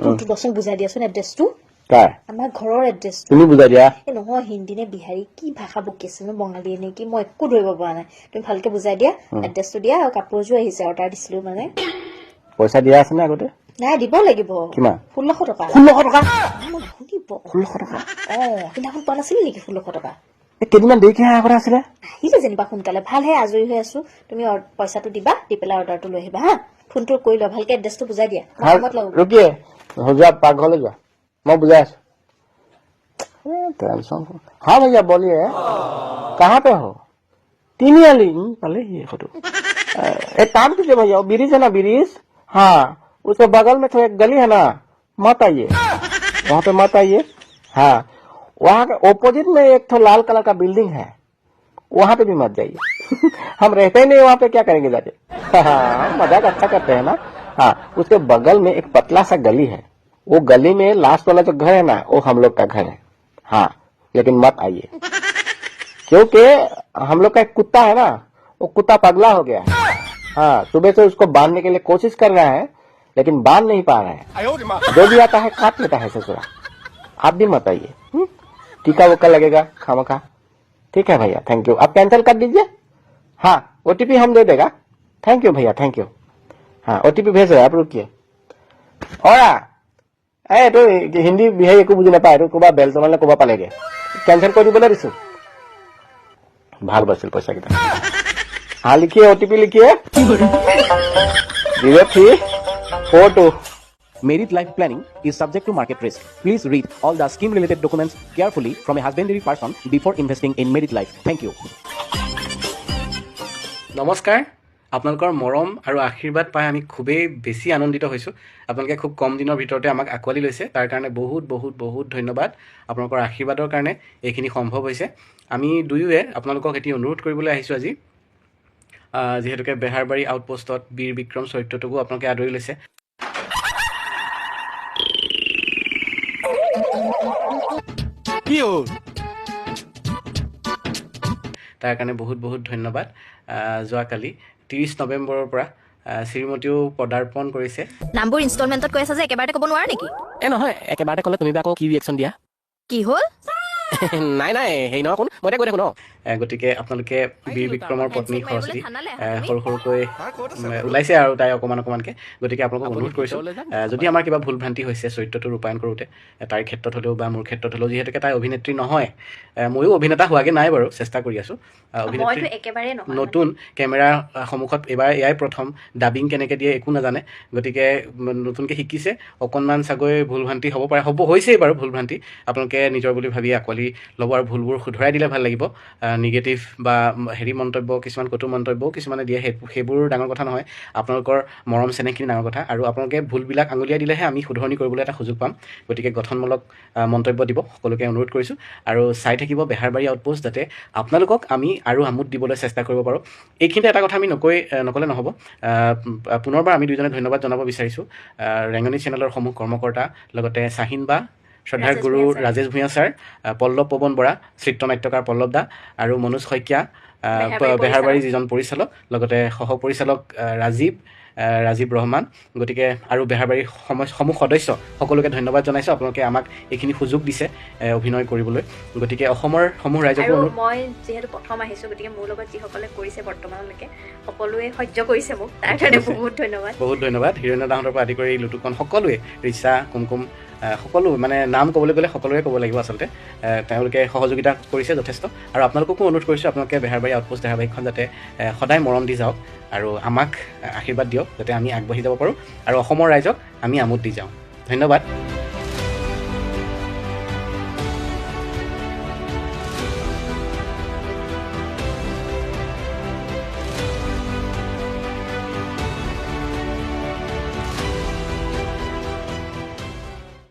ফোনটো দচোন বুজাই দিয়াচোন এড্ৰেছটো কাৰ আমাৰ ঘৰৰ এড্ৰেছটো তুমি বুজাই দিয়া এই নহয় হিন্দী নে বিহাৰী কি ভাষা বকি আছে নো বঙালী নেকি মই একো ধৰিব পৰা নাই তুমি ভালকে বুজাই দিয়া এড্ৰেছটো দিয়া আৰু কাপোৰযোৰ আহিছে অৰ্ডাৰ দিছিলো মানে পইচা দিয়া আছে নে আগতে নাই দিব লাগিব কিমান 1600 টকা 1600 টকা মোক শুনিব 1600 টকা সিদিনাখন পোৱা নাছিলি নেকি 1600 টকা কেইদিনমান দেৰিকে অহা কথা আছিলে আহিলে যেনিবা সোনকালে ভালহে আজৰি হৈ আছো তুমি পইচাটো দিবা দি পেলাই অৰ্ডাৰটো লৈ আহিবা হা ফোনটো কৰি লোৱা ভালকে এড্ৰেছটো বুজাই দিয়া কামত লাগো ৰকিয়ে যোৱা পাকঘৰলৈ যোৱা মই বুজাই আছো टेंशन हाँ भैया बोलिए कहाँ पे हो तीनियाली पहले ये फोटो एक काम कीजिए भैया ब्रिज है ना ब्रिज हाँ उसके बगल में तो एक गली है ना मत आइए वहाँ पे मत आइए हाँ वहाँ के ओपोजिट में एक तो लाल कलर का बिल्डिंग है वहाँ पे भी मत जाइए हम रहते ही नहीं वहाँ पे क्या करेंगे जाके हाँ मजाक अच्छा करते हैं ना हाँ उसके बगल में एक पतला सा गली है वो गली में लास्ट वाला जो घर है ना वो हम लोग का घर है हाँ लेकिन मत आइए क्योंकि हम लोग का एक कुत्ता है ना वो कुत्ता पगला हो गया है हाँ सुबह से उसको बांधने के लिए कोशिश कर रहा है लेकिन बांध नहीं पा रहा है जो भी आता है काट लेता है ससुरा आप भी मत आइए टीका वोका लगेगा खामखा ठीक है भैया थैंक यू आप कैंसिल कर दीजिए हाँ ओटीपी हम दे देगा थैंक यू भैया थैंक यू हाँ ओटीपी भेज रहे आप रुकिए और এইটো হিন্দী বিহাৰী একো বুজি নাপায় এইটো ক'বা বেলটো মানে ক'বা পালেগে কেনচেল কৰি দিবলৈ দিছো ভাল বাছিল পইচা কেইটা হা লিখিয়ে ওটিপি লিখিয়ে 0342 Married life planning is subject to market risk. Please read all the scheme related documents carefully from a husbandry person before investing in married life. Thank you. নমস্কাৰ আপোনালোকৰ মৰম আৰু আশীৰ্বাদ পাই আমি খুবেই বেছি আনন্দিত হৈছোঁ আপোনালোকে খুব কম দিনৰ ভিতৰতে আমাক আঁকোৱালি লৈছে তাৰ কাৰণে বহুত বহুত বহুত ধন্যবাদ আপোনালোকৰ আশীৰ্বাদৰ কাৰণে এইখিনি সম্ভৱ হৈছে আমি দুয়োৱে আপোনালোকক এটি অনুৰোধ কৰিবলৈ আহিছোঁ আজি যিহেতুকে বেহাৰবাৰী আউটপোষ্টত বীৰ বিক্ৰম চৰিত্ৰটোকো আপোনালোকে আদৰি লৈছে তাৰ কাৰণে বহুত বহুত ধন্যবাদ যোৱাকালি 30 নৱেম্বৰৰ পৰা শ্ৰীমতীও পদাৰ্পণ কৰিছে নাম্বাৰ ইনষ্টলমেন্টত কৈ আছে যে একেবাৰতে ক'ব নোৱাৰা নেকি নহয় একেবাৰতে ক'লে তুমি আকৌ কি ৰিয়েকশ্যন দিয়া কি হ'ল নাই নাই হেৰি নহয় কোন মই কৈ থাকোঁ ন গতিকে আপোনালোকে বীৰ বিক্ৰমৰ পত্নী সৰস্বতী সৰু সৰুকৈ ওলাইছে আৰু তাই অকণমানকৈ গতিকে আপোনালোকক অনুৰোধ কৰিছোঁ যদি আমাৰ কিবা ভুল ভ্ৰান্তি হৈছে চৰিত্ৰটো ৰূপায়ণ কৰোঁতে তাইৰ ক্ষেত্ৰত হ'লেও বা মোৰ ক্ষেত্ৰত হ'লেও যিহেতুকে তাই অভিনেত্ৰী নহয় ময়ো অভিনেতা হোৱাগৈ নাই বাৰু চেষ্টা কৰি আছোঁ অভিনেত্ৰী নতুন কেমেৰাৰ সন্মুখত এইবাৰ এয়াই প্ৰথম ডাবিং কেনেকৈ দিয়ে একো নাজানে গতিকে নতুনকৈ শিকিছে অকণমান চাগৈ ভুল ভ্ৰান্তি হ'ব পাৰে হৈছেই বাৰু ভুল ভ্ৰান্তি আপোনালোকে নিজৰ বুলি ভাবি আঁকোৱালি ল'ব আৰু ভুলবোৰ শুধৰাই দিলে ভাল লাগিব নিগেটিভ বা হেৰি মন্তব্য কিছুমান কটু মন্তব্যও কিছুমানে দিয়ে সেইবোৰ ডাঙৰ কথা নহয় আপোনালোকৰ মৰম চেনেহখিনি ডাঙৰ কথা আৰু আপোনালোকে ভুলবিলাক আঙুলিয়াই দিলেহে আমি শুধৰণি কৰিবলৈ এটা সুযোগ পাম গতিকে গঠনমূলক মন্তব্য দিব সকলোকে অনুৰোধ কৰিছোঁ আৰু চাই থাকিব বেহাৰবাৰী আউটপোষ্ট যাতে আপোনালোকক আমি আৰু আমোদ দিবলৈ চেষ্টা কৰিব পাৰোঁ এইখিনিতে এটা কথা আমি নক'লে নহ'ব পুনৰবাৰ আমি দুইজনে ধন্যবাদ জনাব বিচাৰিছোঁ ৰেঙনি চেনেলৰ সমূহ কৰ্মকৰ্তা লগতে চাহিন বা শ্ৰদ্ধাৰ গুৰু ৰাজেশ ভূঞা ছাৰ পল্লৱ পৱন বৰা চিত্ৰনাট্যকাৰ পল্লৱ দা আৰু মনোজ শইকীয়া বেহাৰবাৰী যিজন পৰিচালক লগতে সহ পৰিচালক ৰাজীৱ ৰহমান গতিকে আৰু বেহাৰবাৰীৰ সমূহ সদস্য সকলোকে ধন্যবাদ জনাইছোঁ আপোনালোকে আমাক এইখিনি সুযোগ দিছে অভিনয় কৰিবলৈ গতিকে অসমৰ সমূহ ৰাইজকো মই যিহেতু প্ৰথম আহিছোঁ গতিকে মোৰ লগত যিসকলে কৰিছে বৰ্তমানলৈকে সকলোৱে সহ্য কৰিছে মোক তাৰ কাৰণে বহুত ধন্যবাদ হিৰণ্য দাহঁতৰ পৰা আদি কৰি লুটুকন সকলোৱে ৰিচা কুমকুম সকলো মানে নাম ক'বলৈ গ'লে সকলোৱে ক'ব লাগিব আচলতে তেওঁলোকে সহযোগিতা কৰিছে যথেষ্ট আৰু আপোনালোককো অনুৰোধ কৰিছোঁ আপোনালোকে বেহাৰবাৰী আউটপোষ্ট ধাৰাবাহিকখন যাতে সদায় মৰম দি যাওক আৰু আমাক আশীৰ্বাদ দিয়ক যাতে আমি আগবাঢ়ি যাব পাৰোঁ আৰু অসমৰ ৰাইজক আমি আমোদ দি যাওঁ ধন্যবাদ